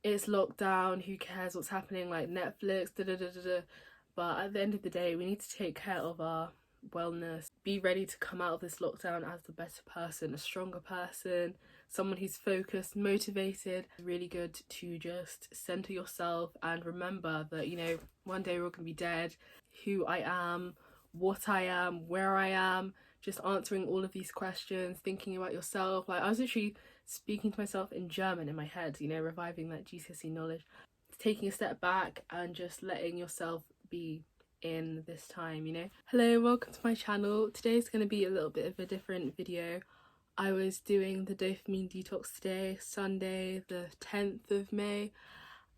it's lockdown, who cares what's happening, like Netflix, da da da da da. But at the end of the day, we need to take care of our wellness, be ready to come out of this lockdown as a better person, a stronger person, someone who's focused, motivated. Really good to just center yourself and remember that, you know, one day we're all gonna be dead. Who I am, what I am, where I am, just answering all of these questions, thinking about yourself. Like, I was literally speaking to myself in German in my head, you know, reviving that GCSE knowledge, taking a step back and just letting yourself be in this time, you know. Hello, welcome to my channel. Today's going to be a little bit of a different video. I was doing the dopamine detox today, Sunday the 10th of May,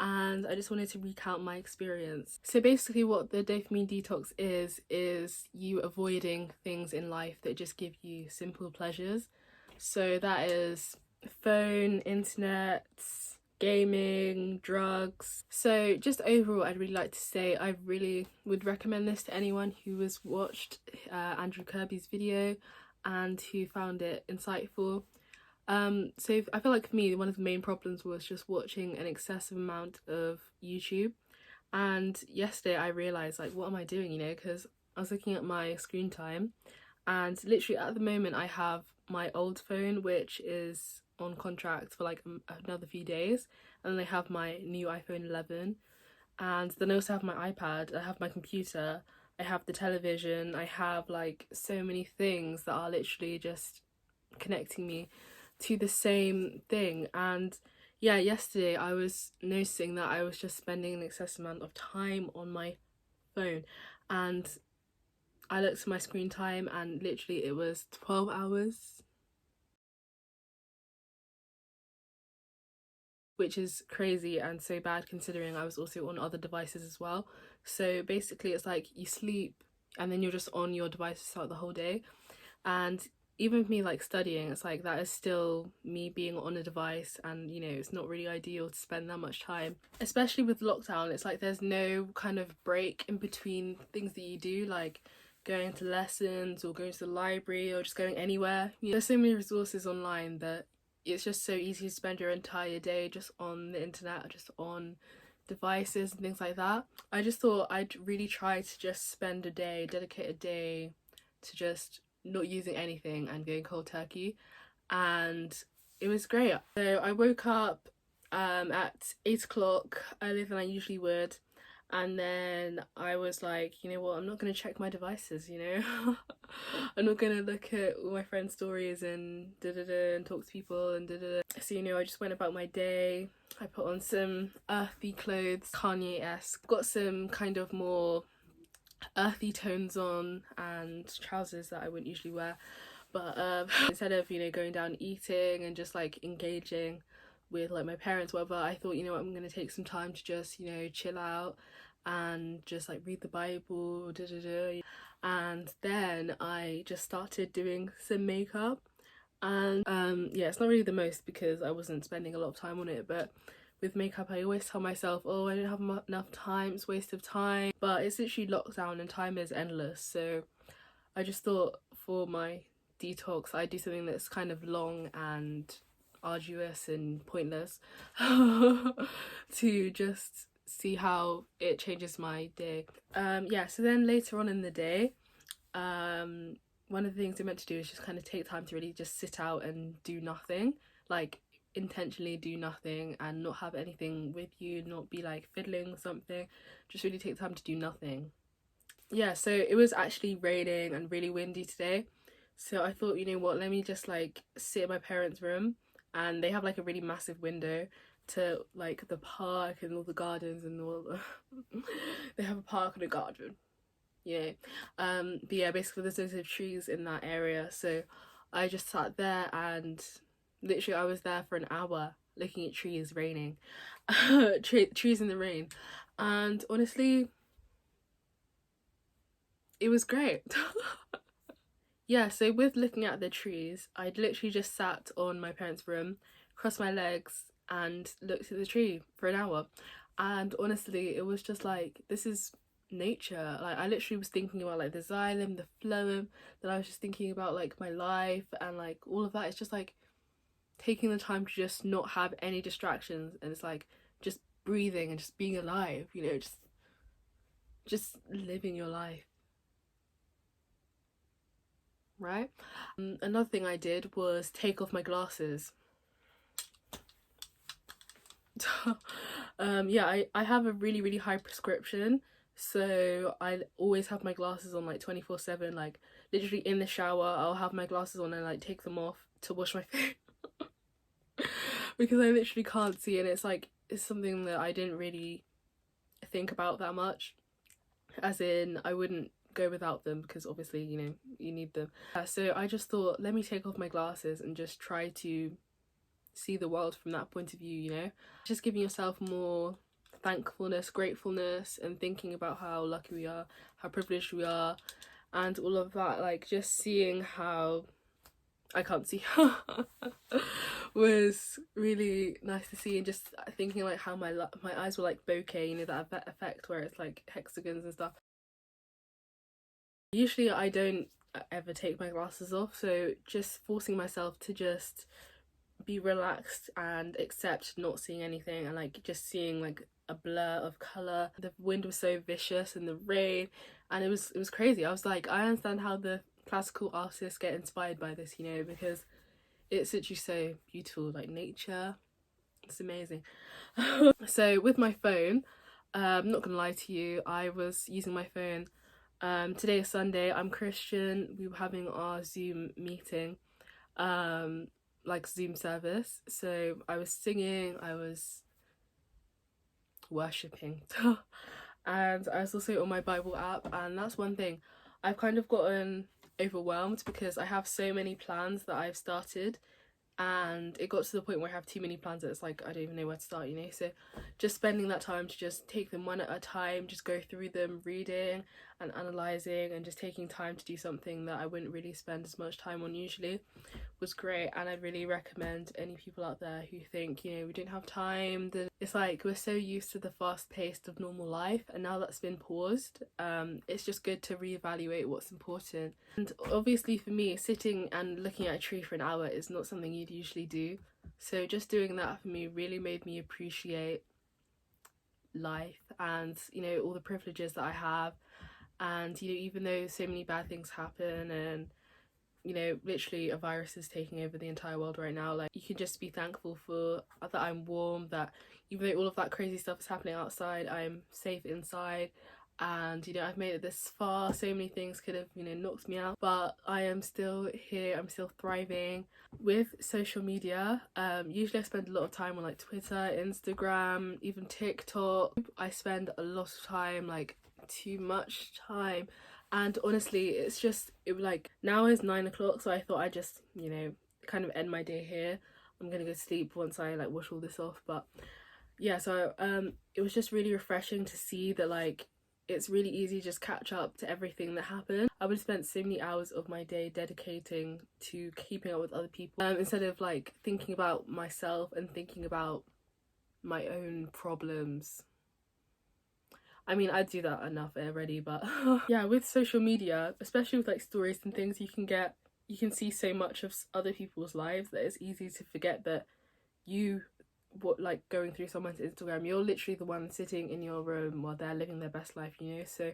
and I just wanted to recount my experience. So basically what the dopamine detox is you avoiding things in life that just give you simple pleasures. So that is phone, internet, gaming, drugs. So just overall, I'd really like to say I really would recommend this to anyone who has watched Andrew Kirby's video and who found it insightful. So I feel like for me, one of the main problems was just watching an excessive amount of YouTube. And yesterday I realised, like, what am I doing, you know, because I was looking at my screen time, and literally at the moment I have my old phone, which is on contract for like another few days, and then I have my new iPhone 11, and then I also have my iPad, I have my computer, I have the television, I have like so many things that are literally just connecting me to the same thing. And yeah, yesterday I was noticing that I was just spending an excessive amount of time on my phone, and I looked at my screen time and literally it was 12 hours, which is crazy and so bad considering I was also on other devices as well. So basically it's like you sleep and then you're just on your devices throughout the whole day. And even with me like studying, it's like that is still me being on a device, and you know, it's not really ideal to spend that much time, especially with lockdown. It's like there's no kind of break in between things that you do, like going to lessons or going to the library or just going anywhere. You know, there's so many resources online that it's just so easy to spend your entire day just on the internet, just on devices and things like that. I just thought I'd really try to just spend a day, dedicate a day to just not using anything and going cold turkey, and it was great. So I woke up at 8 o'clock earlier than I usually would, and then I was like, you know what, I'm not going to check my devices, you know. I'm not going to look at all my friends' stories and da-da-da and talk to people and da-da-da. So, you know, I just went about my day. I put on some earthy clothes, Kanye-esque. Got some kind of more earthy tones on and trousers that I wouldn't usually wear. But instead of, you know, going down eating and just like engaging with like my parents, whatever, I thought, you know what, I'm gonna take some time to just, you know, chill out and just like read the Bible, da da da. And then I just started doing some makeup, and yeah, it's not really the most because I wasn't spending a lot of time on it, but with makeup I always tell myself, oh, I don't have enough time, it's a waste of time, but it's literally lockdown and time is endless. So I just thought for my detox I'd do something that's kind of long and arduous and pointless to just see how it changes my day. Yeah, so then later on in the day, one of the things I meant to do is just kind of take time to really just sit out and do nothing, like intentionally do nothing and not have anything with you, not be like fiddling with something, just really take time to do nothing. Yeah, so it was actually raining and really windy today, so I thought, you know what, let me just like sit in my parents' room, and they have like a really massive window to like the park and all the gardens and all the they have a park and a garden, yeah. But yeah, basically there's loads of trees in that area, so I just sat there and literally I was there for an hour looking at trees raining. Trees in the rain, and honestly it was great. Yeah, so with looking at the trees, I'd literally just sat on my parents' room, crossed my legs and looked at the tree for an hour, and honestly it was just like, this is nature. Like, I literally was thinking about like the xylem, the phloem, then I was just thinking about like my life and like all of that. It's just like taking the time to just not have any distractions, and it's like just breathing and just being alive, you know, just living your life, right? Another thing I did was take off my glasses. Yeah, I have a really high prescription, so I always have my glasses on like 24/7. Like literally in the shower I'll have my glasses on and like take them off to wash my face because I literally can't see, and it's like it's something that I didn't really think about that much, as in I wouldn't go without them because obviously, you know, you need them. So I just thought, let me take off my glasses and just try to see the world from that point of view, you know, just giving yourself more thankfulness, gratefulness, and thinking about how lucky we are, how privileged we are, and all of that. Like just seeing how I can't see was really nice to see, and just thinking like how my eyes were like bokeh, you know, that effect where it's like hexagons and stuff. Usually I don't ever take my glasses off, so just forcing myself to just be relaxed and accept not seeing anything, and like just seeing like a blur of color. The wind was so vicious and the rain, and it was crazy. I was like, I understand how the classical artists get inspired by this, you know, because it's literally so beautiful, like nature. It's amazing. So with my phone, I'm not gonna lie to you, I was using my phone. Today is Sunday, I'm Christian, we were having our Zoom meeting, like Zoom service, so I was singing, I was worshipping and I was also on my Bible app. And that's one thing, I've kind of gotten overwhelmed because I have so many plans that I've started, and it got to the point where I have too many plans that it's like I don't even know where to start, you know. So just spending that time to just take them one at a time, just go through them, reading and analysing, and just taking time to do something that I wouldn't really spend as much time on usually, was great. And I'd really recommend any people out there who think, you know, we don't have time, that it's like we're so used to the fast pace of normal life, and now that's been paused, it's just good to reevaluate what's important. And obviously for me, sitting and looking at a tree for an hour is not something you'd usually do, so just doing that for me really made me appreciate life and, you know, all the privileges that I have. And, you know, even though so many bad things happen, and, you know, literally a virus is taking over the entire world right now, like you can just be thankful for that I'm warm, that even though all of that crazy stuff is happening outside, I'm safe inside. And, you know, I've made it this far. So many things could have, you know, knocked me out, but I am still here, I'm still thriving. With social media, usually I spend a lot of time on like Twitter, Instagram, even TikTok. I spend a lot of time, like too much time, and honestly it's just, it was like, now is 9 o'clock, so I thought I'd just, you know, kind of end my day here. I'm gonna go sleep once I like wash all this off. But yeah, so it was just really refreshing to see that like it's really easy to just catch up to everything that happened. I would have spent so many hours of my day dedicating to keeping up with other people, instead of like thinking about myself and thinking about my own problems. I mean, I do that enough already, but yeah, with social media, especially with like stories and things, you can see so much of other people's lives that it's easy to forget that like going through someone's Instagram, you're literally the one sitting in your room while they're living their best life, you know. So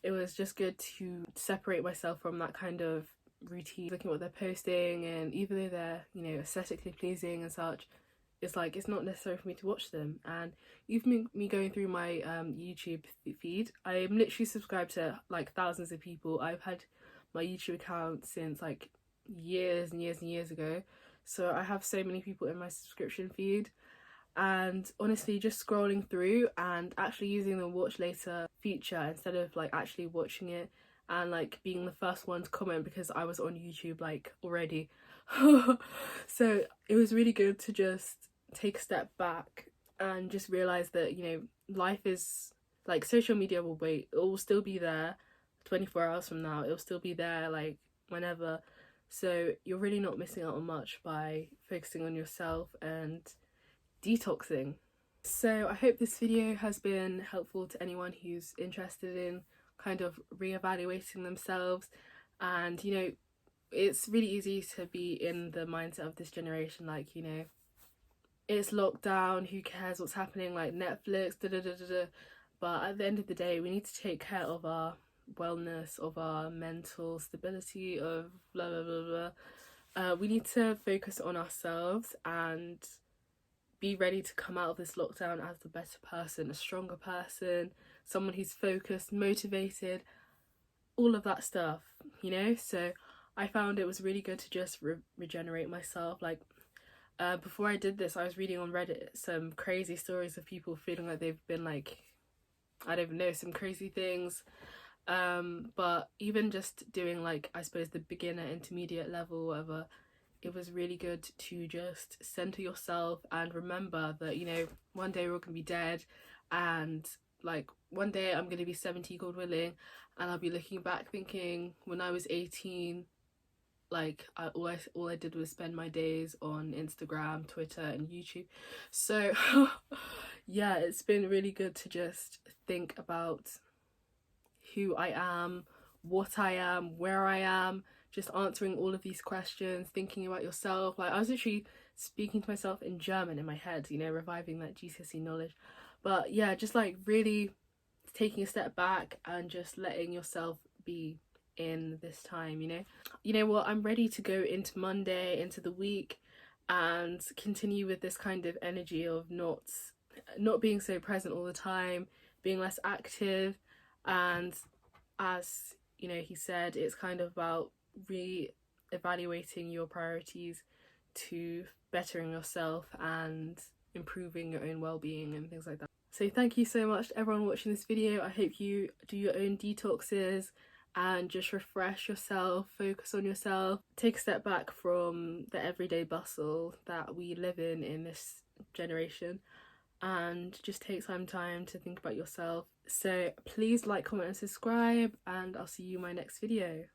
it was just good to separate myself from that kind of routine, looking at what they're posting, and even though they're, you know, aesthetically pleasing and such, it's like it's not necessary for me to watch them. And even me going through my YouTube feed, I'm literally subscribed to like thousands of people. I've had my YouTube account since like years and years and years ago, so I have so many people in my subscription feed. And honestly, just scrolling through and actually using the watch later feature instead of like actually watching it, and like being the first one to comment because I was on YouTube like already. So it was really good to just take a step back and just realize that, you know, life is like, social media will wait, it will still be there 24 hours from now, it'll still be there like whenever. So you're really not missing out on much by focusing on yourself and detoxing. So I hope this video has been helpful to anyone who's interested in kind of reevaluating themselves. And, you know, it's really easy to be in the mindset of this generation, like, you know, it's lockdown, who cares what's happening, like Netflix, da da da da da. But at the end of the day, we need to take care of our wellness, of our mental stability, of blah blah blah blah. We need to focus on ourselves and be ready to come out of this lockdown as the better person, a stronger person, someone who's focused, motivated, all of that stuff, you know? So I found it was really good to just regenerate myself. Like, before I did this, I was reading on Reddit some crazy stories of people feeling like they've been like, I don't even know, some crazy things. But even just doing like, I suppose the beginner, intermediate level, whatever, it was really good to just center yourself and remember that, you know, one day we're all gonna be dead, and like one day I'm gonna be 70, God willing, and I'll be looking back thinking, when I was 18, like all I did was spend my days on Instagram, Twitter and YouTube. So yeah, it's been really good to just think about who I am, what I am, where I am, just answering all of these questions, thinking about yourself. Like, I was literally speaking to myself in German in my head, you know, reviving that GCSE knowledge. But yeah, just like really taking a step back and just letting yourself be in this time, you know. You know what, I'm ready to go into Monday, into the week, and continue with this kind of energy of not being so present all the time, being less active. And as you know, he said, it's kind of about re-evaluating your priorities to bettering yourself and improving your own well-being and things like that. So thank you so much to everyone watching this video. I hope you do your own detoxes and just refresh yourself, focus on yourself, take a step back from the everyday bustle that we live in this generation, and just take some time to think about yourself. So please like, comment and subscribe, and I'll see you in my next video.